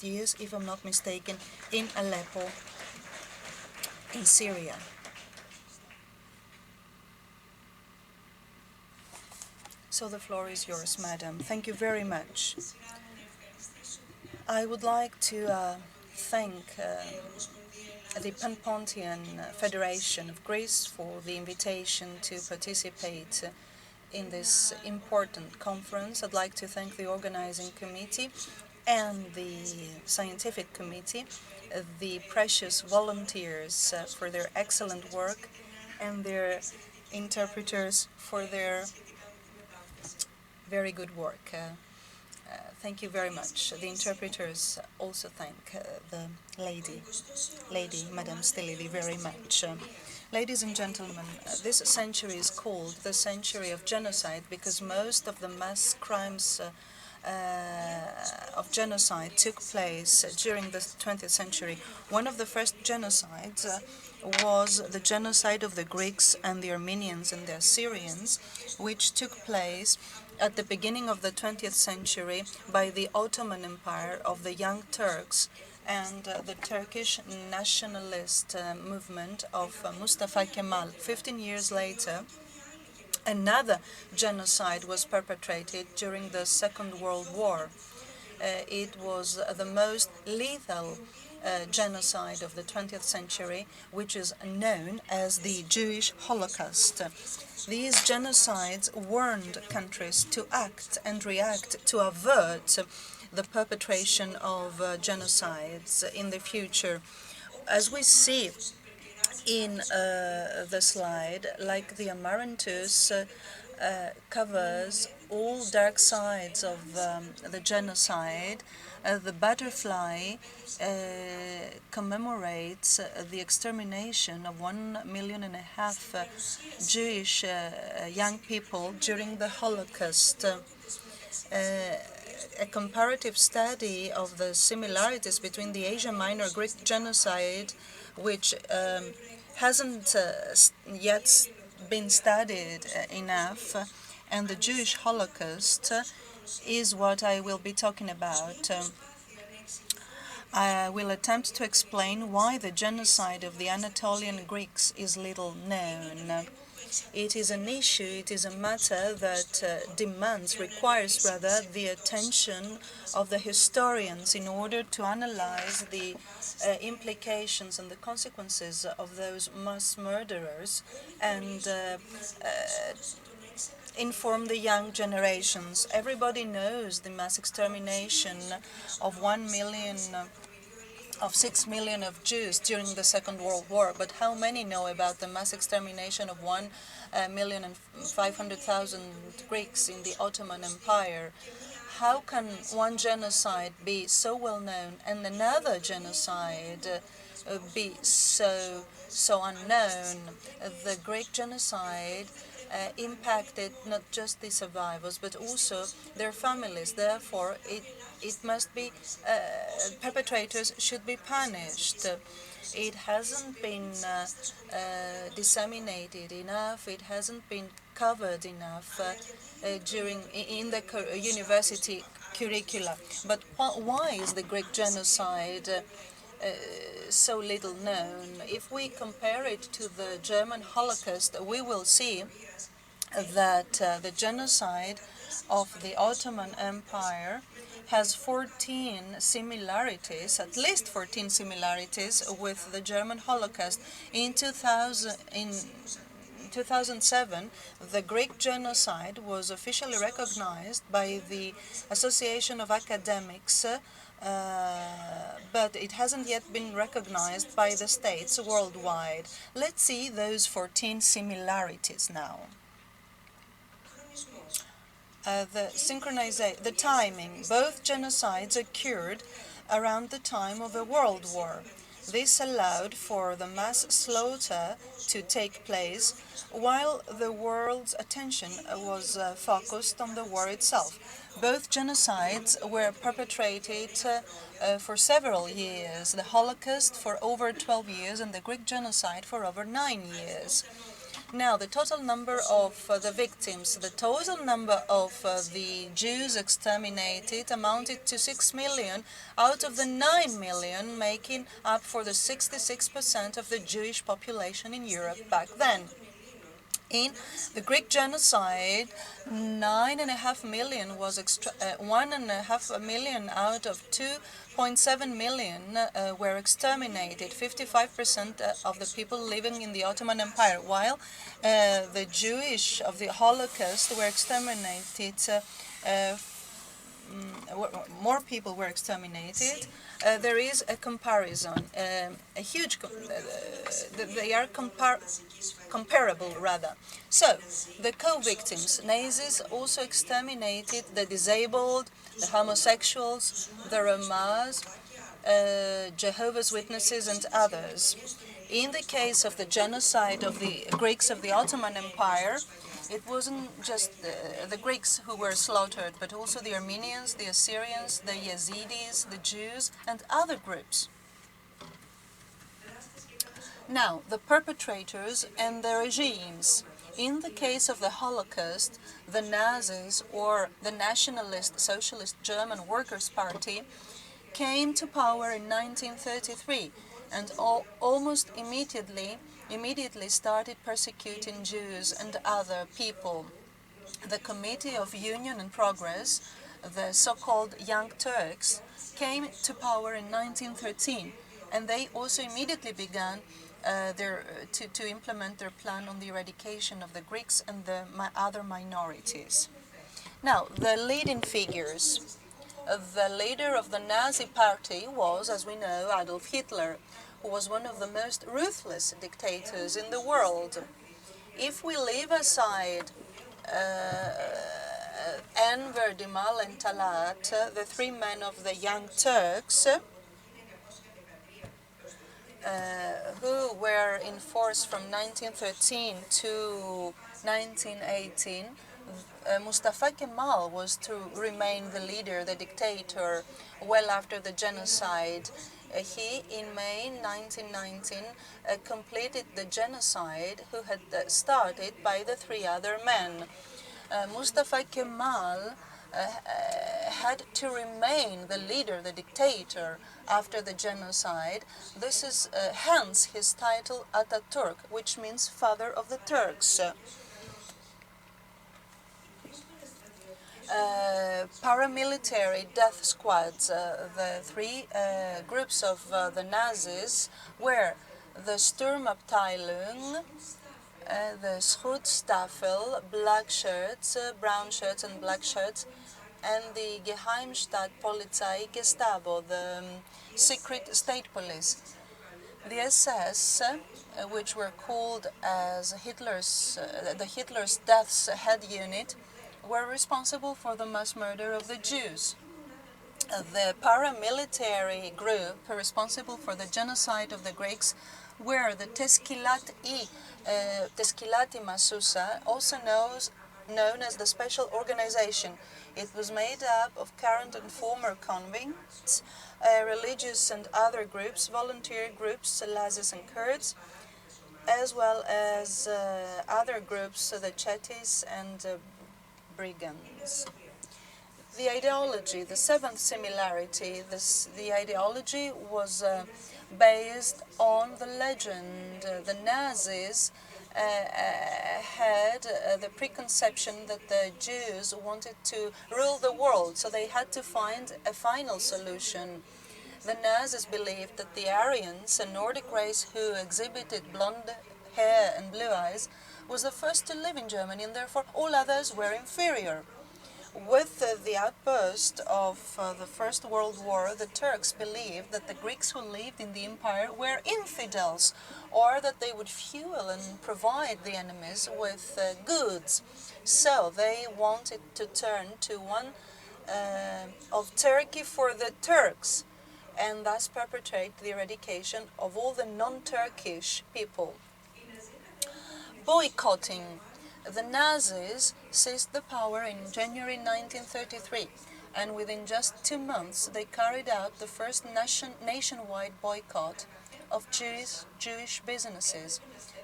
years, if I'm not mistaken, in Aleppo, in Syria. So the floor is yours, madam. Thank you very much. I would like to thank the Pan-Pontian Federation of Greece for the invitation to participate in this important conference. I'd like to thank the organizing committee and the scientific committee, the precious volunteers for their excellent work, and their interpreters for their very good work. Thank you very much. The interpreters also thank the lady, Madame Stylidi, very much. Ladies and gentlemen, this century is called the century of genocide because most of the mass crimes of genocide took place during the 20th century. One of the first genocides was the genocide of the Greeks and the Armenians and the Assyrians, which took place at the beginning of the 20th century by the Ottoman Empire of the Young Turks and the Turkish nationalist movement of Mustafa Kemal. 15 years later, another genocide was perpetrated during the Second World War. It was the most lethal genocide of the 20th century, which is known as the Jewish Holocaust. These genocides warned countries to act and react to avert the perpetration of genocides in the future. As we see in the slide, like the amaranthus covers all dark sides of the genocide, the butterfly commemorates the extermination of 1.5 million Jewish young people during the Holocaust. A comparative study of the similarities between the Asia Minor Greek Genocide, which hasn't yet been studied enough, and the Jewish Holocaust is what I will be talking about. I will attempt to explain why the genocide of the Anatolian Greeks is little known. It is an issue, it is a matter that requires the attention of the historians in order to analyze the implications and the consequences of those mass murderers and inform the young generations. Everybody knows the mass extermination of 6 million of Jews during the Second World War, but how many know about the mass extermination of 1,500,000 Greeks in the Ottoman Empire? How can one genocide be so well known and another genocide be so unknown? The Greek genocide impacted not just the survivors but also their families. Therefore, it must be perpetrators should be punished. It hasn't been disseminated enough. It hasn't been covered enough in the university curricula. But why is the Greek genocide so little known? If we compare it to the German Holocaust, we will see that the genocide of the Ottoman Empire has 14 similarities, at least 14 similarities with the German Holocaust. In 2007, the Greek genocide was officially recognized by the Association of Academics, but it hasn't yet been recognized by the states worldwide. Let's see those 14 similarities now. The timing. Both genocides occurred around the time of a world war. This allowed for the mass slaughter to take place while the world's attention was focused on the war itself. Both genocides were perpetrated for several years, the Holocaust for over 12 years and the Greek genocide for over 9 years. Now, the total number of the victims, the total number of the Jews exterminated amounted to 6 million out of the 9 million, making up for the 66% of the Jewish population in Europe back then. In the Greek genocide, 9.5 million was 1.5 million out of 2.7 million were exterminated, 55% of the people living in the Ottoman Empire, while the Jewish of the Holocaust were exterminated. More people were exterminated. There is a comparison, a huge. They are comparable, rather. So, the co-victims, Nazis also exterminated the disabled, the homosexuals, the Romas, Jehovah's Witnesses, and others. In the case of the genocide of the Greeks of the Ottoman Empire, it wasn't just the Greeks who were slaughtered, but also the Armenians, the Assyrians, the Yazidis, the Jews, and other groups. Now, the perpetrators and the regimes. In the case of the Holocaust, the Nazis, or the Nationalist Socialist German Workers' Party, came to power in 1933 and almost immediately started persecuting Jews and other people. The Committee of Union and Progress, the so-called Young Turks, came to power in 1913, and they also immediately began to implement their plan on the eradication of the Greeks and the other minorities. Now, the leading figures. The leader of the Nazi Party was, as we know, Adolf Hitler, who was one of the most ruthless dictators in the world. If we leave aside Enver, Cemal, and Talat, the three men of the Young Turks, who were in force from 1913 to 1918, Mustafa Kemal was to remain the leader, the dictator, well after the genocide. He, in May 1919, completed the genocide who had started by the three other men. Mustafa Kemal had to remain the leader, the dictator, after the genocide. This is hence his title Ataturk, which means father of the Turks. Paramilitary death squads, the three groups of the Nazis were the Sturmabteilung, the Schutzstaffel, black shirts, brown shirts and black shirts, and the Geheimstaatspolizei Gestapo, the secret state police. The SS, which were called as the Hitler's Death's Head Unit, were responsible for the mass murder of the Jews. The paramilitary group responsible for the genocide of the Greeks were the Teşkilat-i Masusa, also known as the Special Organization. It was made up of current and former convicts, religious and other groups, volunteer groups, Lazis and Kurds, as well as other groups, the Chetis and brigands. The ideology, the seventh similarity, the ideology was based on the legend. The Nazis had the preconception that the Jews wanted to rule the world, so they had to find a final solution. The Nazis believed that the Aryans, a Nordic race who exhibited blonde hair and blue eyes, was the first to live in Germany, and therefore all others were inferior. With the outburst of the First World War, the Turks believed that the Greeks who lived in the empire were infidels, or that they would fuel and provide the enemies with goods. So they wanted to turn to one of Turkey for the Turks, and thus perpetrate the eradication of all the non-Turkish people. Boycotting. The Nazis seized the power in January 1933, and within just 2 months they carried out the first nationwide boycott of Jewish businesses.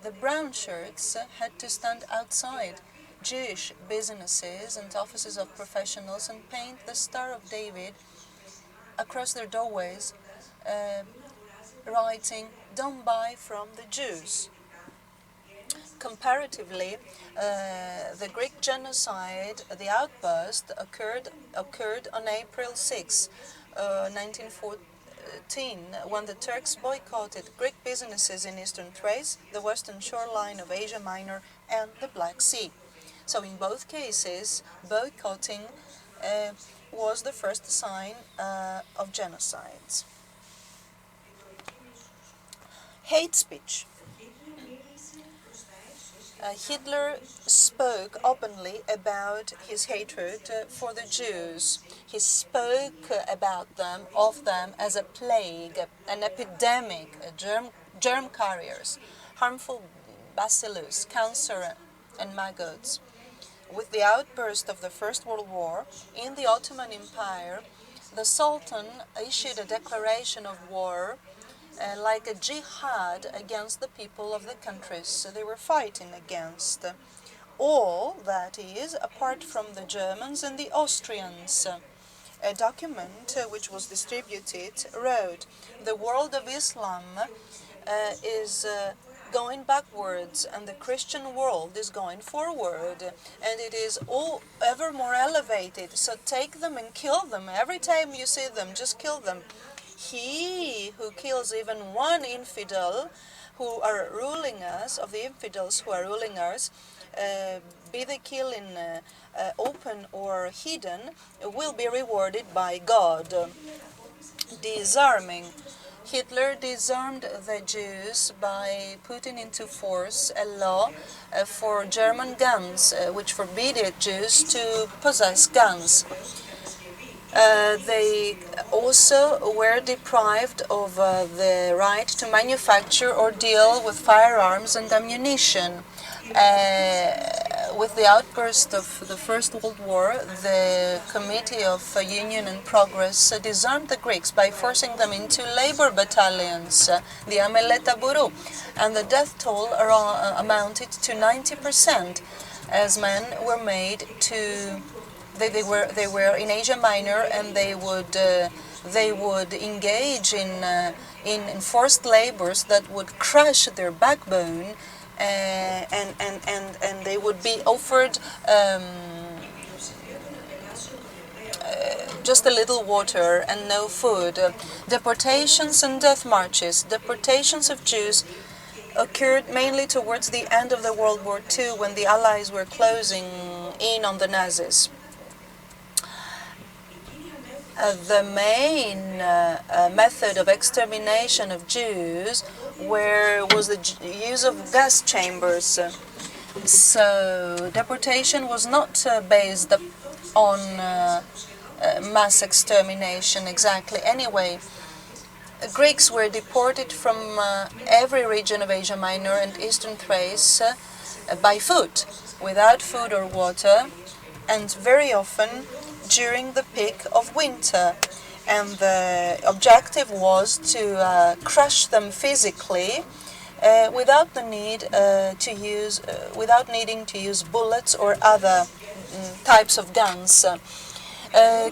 The brown shirts had to stand outside Jewish businesses and offices of professionals and paint the Star of David across their doorways, writing, "Don't buy from the Jews." Comparatively, the Greek genocide, the outburst, occurred on April 6, 1914, when the Turks boycotted Greek businesses in eastern Thrace, the western shoreline of Asia Minor, and the Black Sea. So in both cases, boycotting was the first sign of genocides. Hate speech. Hitler spoke openly about his hatred for the Jews. He spoke about them, of them, as a plague, an epidemic, germ carriers, harmful bacillus, cancer, and maggots. With the outburst of the First World War in the Ottoman Empire, the Sultan issued a declaration of war like a jihad against the people of the countries they were fighting against. All, that is, apart from the Germans and the Austrians. A document which was distributed wrote, "The world of Islam is going backwards, and the Christian world is going forward, and it is all ever more elevated, so take them and kill them. Every time you see them, just kill them. He who kills even one infidel who are ruling us, of the infidels who are ruling us, be they killing open or hidden, will be rewarded by God." Disarming. Hitler disarmed the Jews by putting into force a law for German guns, which forbade Jews to possess guns. They also were deprived of the right to manufacture or deal with firearms and ammunition. With the outburst of the First World War, the Committee of Union and Progress disarmed the Greeks by forcing them into labor battalions, the Ameleta Buru, and the death toll amounted to 90%, as men were made to. They were in Asia Minor, and they would engage in forced labors that would crush their backbone, and they would be offered just a little water and no food. Deportations and death marches. Deportations of Jews occurred mainly towards the end of the World War II, when the Allies were closing in on the Nazis. The main method of extermination of Jews was the use of gas chambers. So deportation was not based on mass extermination exactly. Anyway, Greeks were deported from every region of Asia Minor and Eastern Thrace by foot, without food or water, and very often during the peak of winter, and the objective was to crush them physically without needing to use bullets or other types of guns.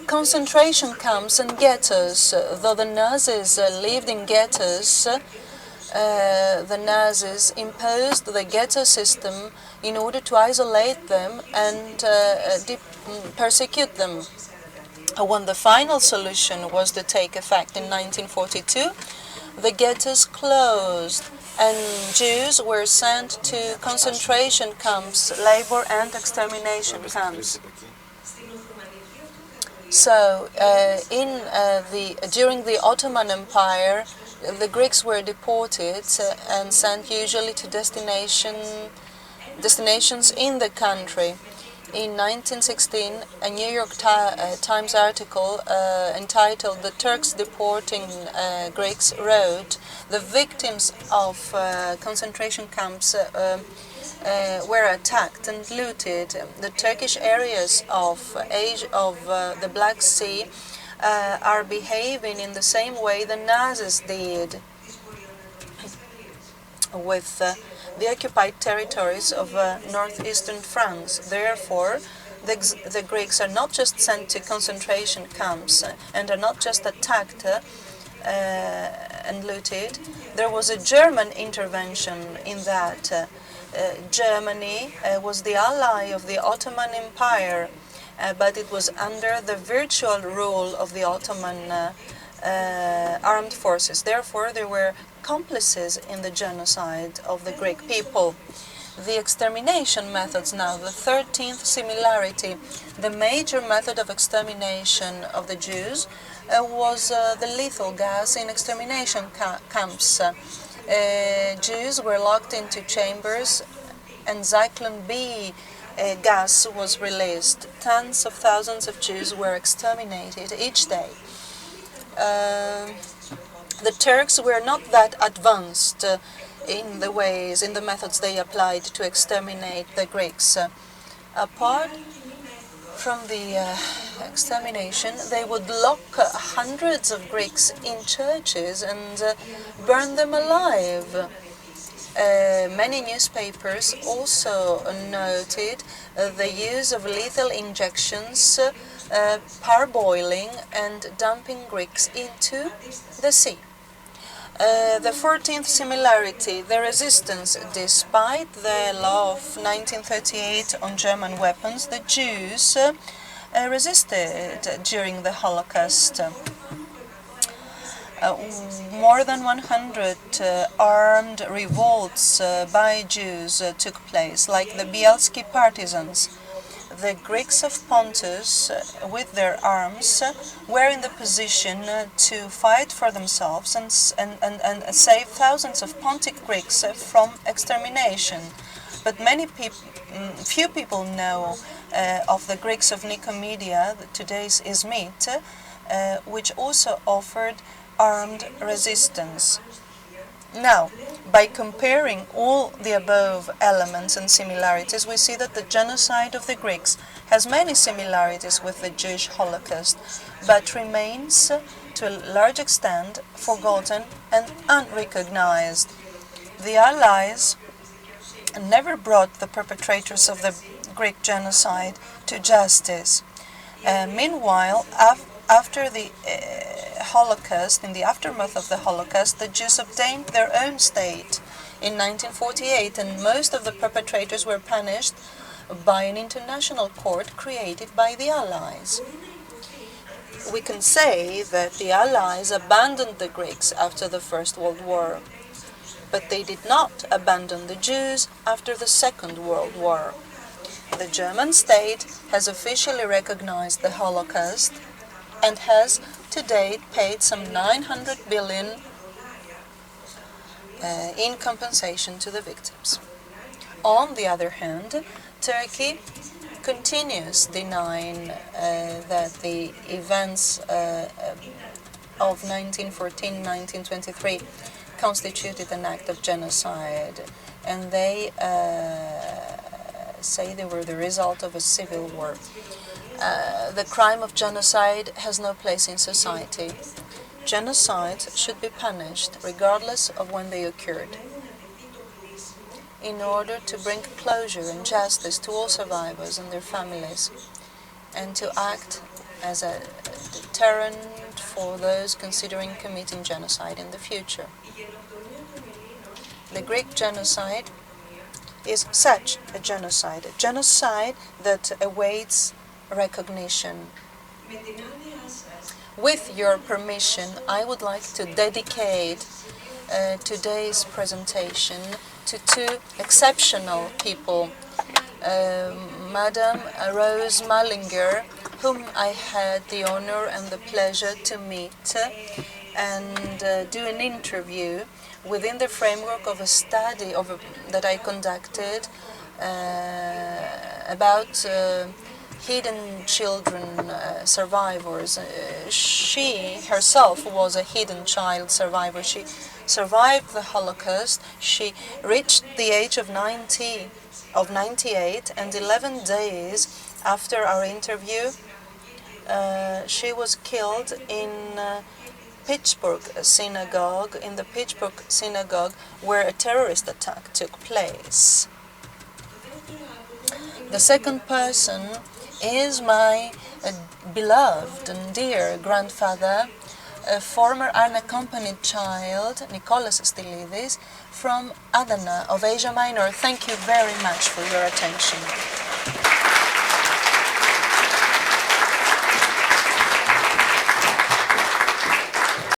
Concentration camps and ghettos. Though the Nazis lived in ghettos, the Nazis imposed the ghetto system in order to isolate them and persecute them. When the final solution was to take effect in 1942, the ghettos closed and Jews were sent to concentration camps, labor and extermination camps. So, during the Ottoman Empire, the Greeks were deported and sent usually to destinations in the country. In 1916, a New York Times article entitled "The Turks Deporting Greeks" wrote, "The victims of concentration camps were attacked and looted. The Turkish areas of the Black Sea are behaving in the same way the Nazis did, with the occupied territories of northeastern France. Therefore, the Greeks are not just sent to concentration camps and are not just attacked and looted. There was a German intervention in that. Germany was the ally of the Ottoman Empire, but it was under the virtual rule of the Ottoman armed forces. Therefore, they were accomplices in the genocide of the Greek people. The extermination methods now, the 13th similarity. The major method of extermination of the Jews was the lethal gas in extermination camps. Jews were locked into chambers and Zyklon B gas was released. Tens of thousands of Jews were exterminated each day. The Turks were not that advanced in the methods they applied to exterminate the Greeks. Apart from the extermination, they would lock hundreds of Greeks in churches and burn them alive. Many newspapers also noted the use of lethal injections, parboiling and dumping Greeks into the sea. The 14th similarity, the resistance. Despite the law of 1938 on German weapons, the Jews resisted during the Holocaust. More than 100 armed revolts by Jews took place, like the Bielski partisans. The Greeks of Pontus, with their arms, were in the position to fight for themselves and save thousands of Pontic Greeks from extermination. But few people know of the Greeks of Nicomedia, today's Izmit, which also offered armed resistance. Now, by comparing all the above elements and similarities, we see that the genocide of the Greeks has many similarities with the Jewish Holocaust, but remains to a large extent forgotten and unrecognized. The Allies never brought the perpetrators of the Greek genocide to justice. Meanwhile, after the Holocaust, in the aftermath of the Holocaust, the Jews obtained their own state in 1948, and most of the perpetrators were punished by an international court created by the Allies. We can say that the Allies abandoned the Greeks after the First World War, but they did not abandon the Jews after the Second World War. The German state has officially recognized the Holocaust and has to date paid some 900 billion in compensation to the victims. On the other hand, Turkey continues denying that the events of 1914-1923 constituted an act of genocide, and they say they were the result of a civil war. The crime of genocide has no place in society. Genocides should be punished regardless of when they occurred. In order to bring closure and justice to all survivors and their families, and to act as a deterrent for those considering committing genocide in the future. The Greek genocide is such a genocide that awaits recognition. With your permission, I would like to dedicate today's presentation to two exceptional people. Madame Rose Mallinger, whom I had the honor and the pleasure to meet and do an interview within the framework of a study that I conducted about hidden children survivors. She herself was a hidden child survivor. She survived the Holocaust. She reached the age of 98, and 11 days after our interview, she was killed in in the Pittsburgh synagogue where a terrorist attack took place. The second person is my beloved and dear grandfather, a former unaccompanied child, Nicholas Stylidis, from Adana of Asia Minor. Thank you very much for your attention.